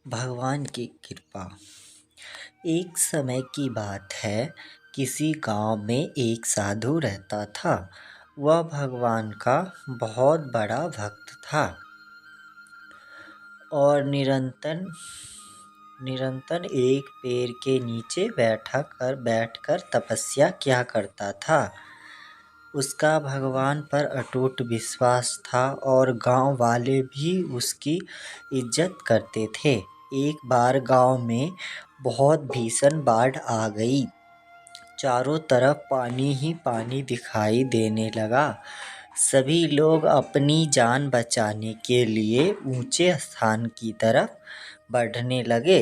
भगवान की कृपा। एक समय की बात है, किसी गांव में एक साधु रहता था। वह भगवान का बहुत बड़ा भक्त था और निरंतर एक पेड़ के नीचे बैठकर तपस्या किया करता था। उसका भगवान पर अटूट विश्वास था और गांव वाले भी उसकी इज्जत करते थे। एक बार गांव में बहुत भीषण बाढ़ आ गई। चारों तरफ पानी ही पानी दिखाई देने लगा। सभी लोग अपनी जान बचाने के लिए ऊंचे स्थान की तरफ बढ़ने लगे।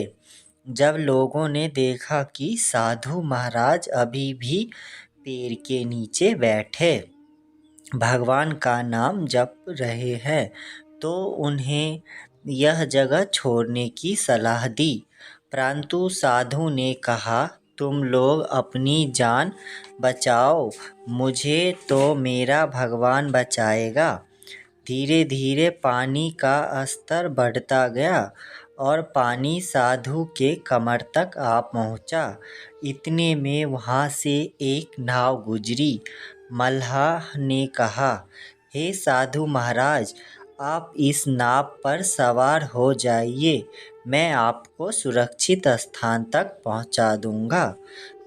जब लोगों ने देखा कि साधु महाराज अभी भी पेड़ के नीचे बैठे भगवान का नाम जप रहे हैं, तो उन्हें यह जगह छोड़ने की सलाह दी। परंतु साधु ने कहा, तुम लोग अपनी जान बचाओ, मुझे तो मेरा भगवान बचाएगा। धीरे धीरे पानी का स्तर बढ़ता गया और पानी साधु के कमर तक आ पहुंचा। इतने में वहां से एक नाव गुजरी। मल्लाह ने कहा, हे साधु महाराज, आप इस नाव पर सवार हो जाइए, मैं आपको सुरक्षित स्थान तक पहुंचा दूंगा।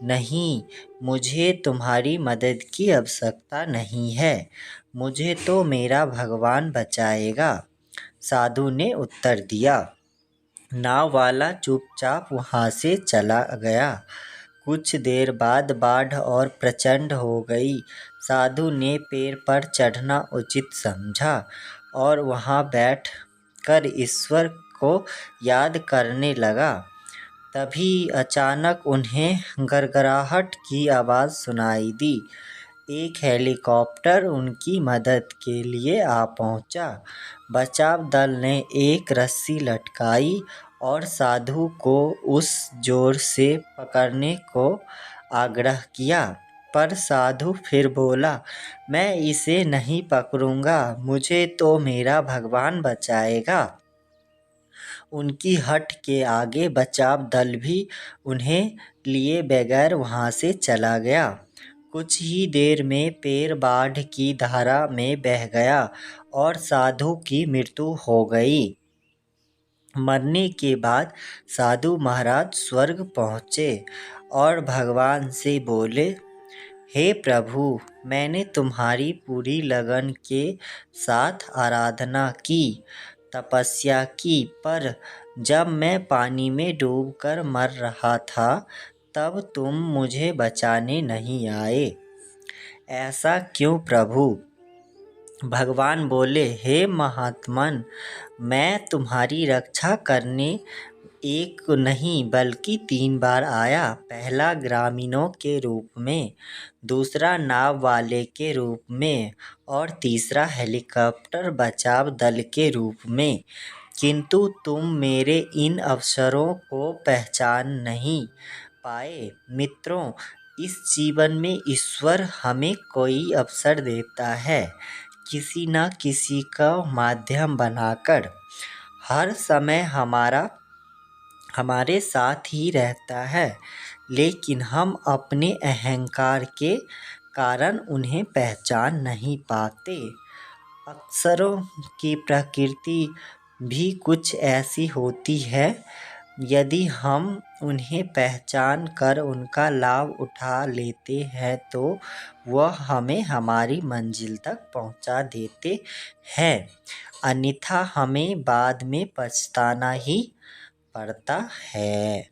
नहीं, मुझे तुम्हारी मदद की आवश्यकता नहीं है, मुझे तो मेरा भगवान बचाएगा, साधु ने उत्तर दिया। नाव वाला चुपचाप वहां से चला गया। कुछ देर बाद बाढ़ और प्रचंड हो गई। साधु ने पेड़ पर चढ़ना उचित समझा और वहां बैठ कर ईश्वर को याद करने लगा। तभी अचानक उन्हें गड़गड़ाहट की आवाज़ सुनाई दी। एक हेलीकॉप्टर उनकी मदद के लिए आ पहुंचा। बचाव दल ने एक रस्सी लटकाई और साधु को उस जोर से पकड़ने को आग्रह किया, पर साधु फिर बोला, मैं इसे नहीं पकड़ूंगा, मुझे तो मेरा भगवान बचाएगा। उनकी हट के आगे बचाव दल भी उन्हें लिए बगैर वहां से चला गया। कुछ ही देर में पेड़ बाढ़ की धारा में बह गया और साधु की मृत्यु हो गई। मरने के बाद साधु महाराज स्वर्ग पहुँचे और भगवान से बोले, हे प्रभु, मैंने तुम्हारी पूरी लगन के साथ आराधना की, तपस्या की, पर जब मैं पानी में डूबकर मर रहा था, तब तुम मुझे बचाने नहीं आए। ऐसा क्यों प्रभु? भगवान बोले, हे महात्मन, मैं तुम्हारी रक्षा करने एक नहीं बल्कि 3 बार आया। पहला ग्रामीणों के रूप में, दूसरा नाव वाले के रूप में और तीसरा हेलीकॉप्टर बचाव दल के रूप में। किंतु तुम मेरे इन अवसरों को पहचान नहीं पाए। मित्रों, इस जीवन में ईश्वर हमें कोई अवसर देता है, किसी न किसी का माध्यम बनाकर। हर समय हमारे साथ ही रहता है, लेकिन हम अपने अहंकार के कारण उन्हें पहचान नहीं पाते। अक्षरों की प्रकृति भी कुछ ऐसी होती है, यदि हम उन्हें पहचान कर उनका लाभ उठा लेते हैं तो वह हमें हमारी मंजिल तक पहुंचा देते हैं, अन्यथा हमें बाद में पछताना ही पड़ता है।